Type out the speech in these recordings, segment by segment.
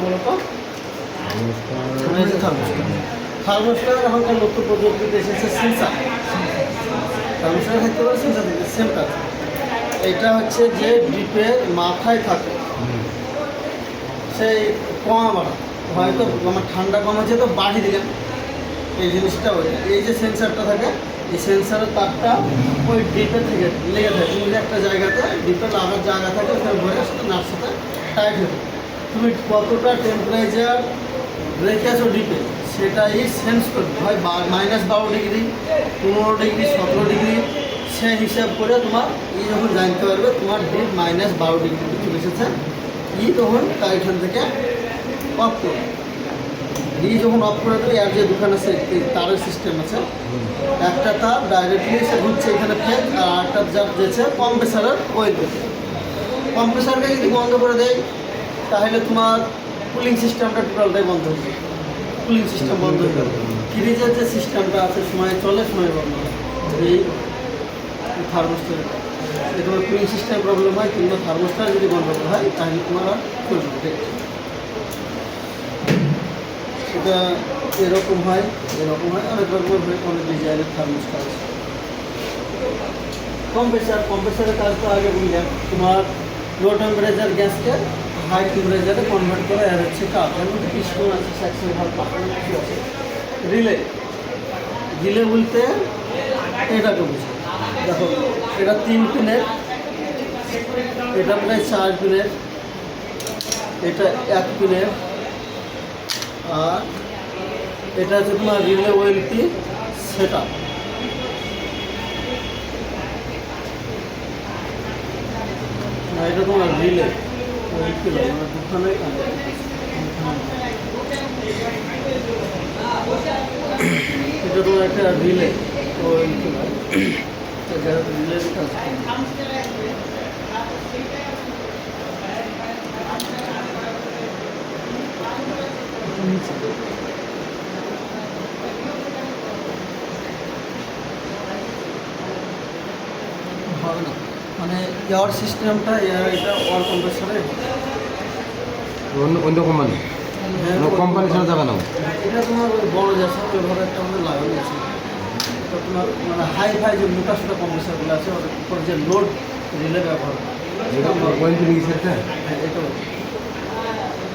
বলো তো? থার্মোস্টার এখনকার নতুন প্রযুক্তিতে এসেছে সেন্সার। থার্মোস্টার থাকতে পারে, সেন্সার থেকে সেম কাজ। এটা হচ্ছে যে ডিপের মাথায় থাকে, সেই কমা বাড়া হয়তো আমার ঠান্ডা কম হচ্ছে তো বাড়ি দিলাম, এই জিনিসটা ওই এই যে সেন্সারটা থাকে, এই সেন্সারের তারটা ওই ডিপের থেকে লেগে থাকে। তুমি একটা জায়গাতে ডিপে লাগার জায়গা থাকে, ওখানে ভরে সাথে নার সাথে টাইট হয়ে থাকে। তুমি কতটা টেম্পারেচার রেখে আছো ডিপে সেটাই সেন্স করবে, হয় -12 ডিগ্রি, 15 ডিগ্রি, 17 ডিগ্রি, সে হিসাব করে তোমার যখন জানতে পারবে তোমার ডিপ -12 ডিগ্রি চলে এসেছে, তখন তার এখান থেকে অফ করবে। যখন অফ করে দেবে, এর যে দোকান আছে তারের সিস্টেম আছে, একটা তার ডাইরেক্টলি সে ঘুরছে এখানে ফেক, আর একটা যা যেছে কম্প্রেসারের ওয়েল। কম্প্রেসারকে যদি বন্ধ করে দেয় তাহলে তোমার কুলিং সিস্টেমটা টোটালটাই বন্ধ হয়ে যাবে। কুলিং সিস্টেম বন্ধ হয়ে যাবে। ফ্রিজের যে সিস্টেমটা আছে সময় চলে সময় বন্ধ হয়, এই থার্মোস্টার এটা কুলিং সিস্টেম প্রবলেম হয়, কিংবা থার্মোস্টার যদি বন্ধ করা হয় তাহলে তোমার আর চলবে। সেটা এরকম হয় অনেক রকমের হয়, অনেক ডিজাইনের থার্মোস্টার আছে। কম্প্রেসারের কাজ তো আগে বুঝলাম, তোমার লো টেম্পারেচার গ্যাসকে হাই টেম্পারেচারে কনভার্ট করে, আর হচ্ছে কাজ এর মধ্যে পিস্টন আছে, সেকশন ভাল্ব আছে, রিলে বলতে এটাকে বুঝে। দেখো এটা 3 পিনের, এটা প্রায় 4 পিনের, এটা 1 পিনের, আর এটা হচ্ছে তোমার রিলে ওয়েলটি সেট আপ। এটা তোমার রিলে ওয়েলটি দোকানে এটা তোমার একটা রিলে ওয়েলটি রিলে কাজ হবে না, মানে এয়ার সিস্টেমটা এটা ওয়ার কম্প্রেসারে অন্য কোম্পানি, কোম্পানি ছাড়া যাবে না। এটা তোমার ওই বড় যাচ্ছে ওইভাবে একটা আমাদের লাগানো আছে। তো তোমার মানে হাই যে মোটাসোটা কম্প্রেসারগুলো আছে ওদের উপর যে লোড রিলে ব্যবহার এটা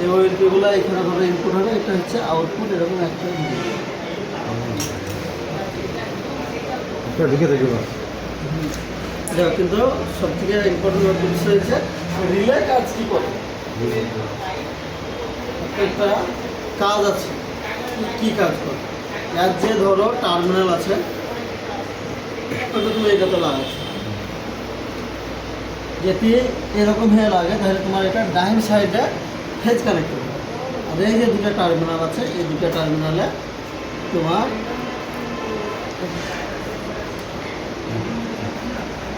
এই ওয়েলপিগুলো এখানে ধরো ইনপুট হবে, এটা হচ্ছে আউটপুট, এরকম একটা ঢুকে থাকবে। দেখো কিন্তু সব থেকে ইম্পর্টেন্ট বিষয় হচ্ছে রিলে কাজ কী করে। একটা কাজ আছে, কী কাজ করে, এর যে ধরো টার্মিনাল আছে ওটা তুমি এটাতে লাগাচ্ছ, যদি এরকম হয়ে লাগে তাহলে তোমার এটা ডাইন সাইডে ফেজ কানেক্ট করবে। আর এই যে দুটো টার্মিনাল আছে, এই দুটো টার্মিনালে তোমার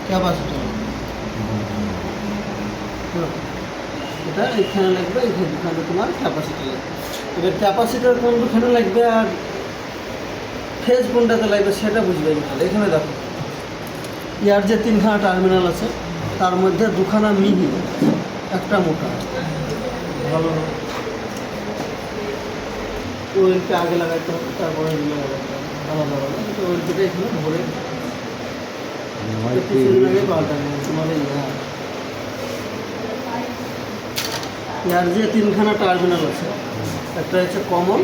ক্যাপাসিটর, এটা এইখানে লাগবে, এইখানে তোমার ক্যাপাসিটর লাগবে। এবার ক্যাপাসিটর কোনখানে লাগবে আর ফেজ কোনটাতে লাগবে সেটা বুঝবে। তাহলে এখানে দেখো ইয়ার যে 3খানা টার্মিনাল আছে তার মধ্যে 2খানা মিহি, একটা মোটা, ভালো ওয়েলকে আগে লাগাইতে হবে, তারপরে লাগাইতে হবে আলাদা আলাদা। তো ওয়েলটা এখানে ভরে কিছুদিন আগে পাল্টানো তোমার ইয়ার যে 3খানা টার্মিনাল আছে, একটা হচ্ছে কমন,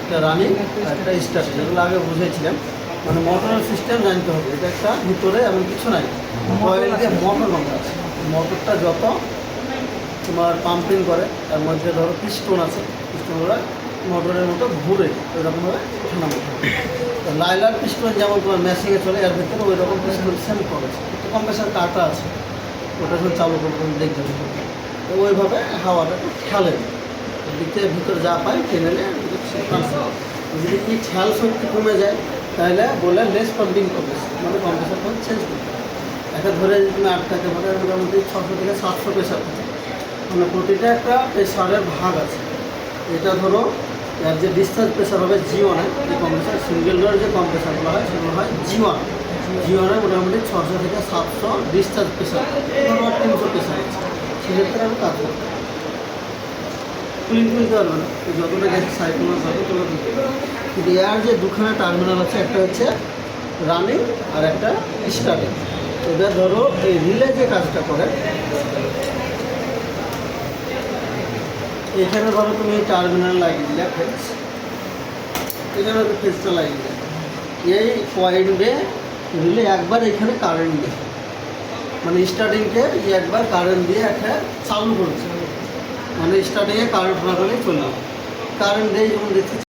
একটা রানিং, একটা স্টার্ট, যেগুলো আগে বুঝেছিলাম। মানে মোটরের সিস্টেম জানতে হবে। এটা একটা ভিতরে এমন কিছু নাই, কয়েল দিয়ে মোটর বাঁধা আছে। মোটরটা যত তোমার পাম্পিং করে তার মধ্যে ধরো পিস্টন আছে, পিস্টনগুলো মোটরের মতো ঘুরে ওইরকমভাবে ওঠানো মোটর। লাইলার পিস্টন যেমন তোমার মেশিনে চলে, এর ভিতরে ওই রকম পিস্টন সেম করেছে, একটু কম্প্রেসার কাটা আছে, ওটা যখন চালু করবে দেখতে হবে। তো ওইভাবে হাওয়াটা একটু খেলে, দিকে ভিতরে যা পায় টেনেলে ট্রান্সফার। যদি কি খেয়াল শক্তি কমে যায় তাহলে বলে লেস পাম্পিং করবে, মানে কম্প্রেসার চেঞ্জ করতে হবে। একটা ধরে যদি তুমি আটকাতে পারে মোটামুটি 600 থেকে 700 প্রেশার থাকে, মানে প্রতিটা একটা প্রেশারের ভাগ আছে। এটা ধরো এর যে ডিসচার্জ প্রেশার হবে G1, এই কম্প্রেসার সিঙ্গেল ডোর যে কম্প্রেসারগুলো হয় সেগুলো হয় G1। G1 মোটামুটি 600 থেকে 700 ডিসচার্জ প্রেশার, ধরো 300 প্রেশার আছে, সেক্ষেত্রে আমি কাজ করতে কুলিং তুলতে পারবে না, তো যতটা গ্যাস সাইকেল ততটা তুলতে পারবে। কিন্তু এর যে দুখানা টার্মিনাল আছে, একটা হচ্ছে রানিং আর একটা স্টার্টিং। এবার ধরো এই রিলে যে কাজটা করে, এখানে ধরো তুমি টার্মিনাল লাগিয়ে দিলে ফেজ, এখানে তো ফেজটা লাগিয়ে দিলে, এই পয়েন্টে রিলে একবার এখানে কারেন্ট দেয়, মানে স্টার্টিংকে একবার কারেন্ট দিয়ে একটা চালু করছে, মানে স্টার্টিংয়ে কারেন্ট না হলেই চলবে। কারেন্ট দিয়ে যেমন দেখতে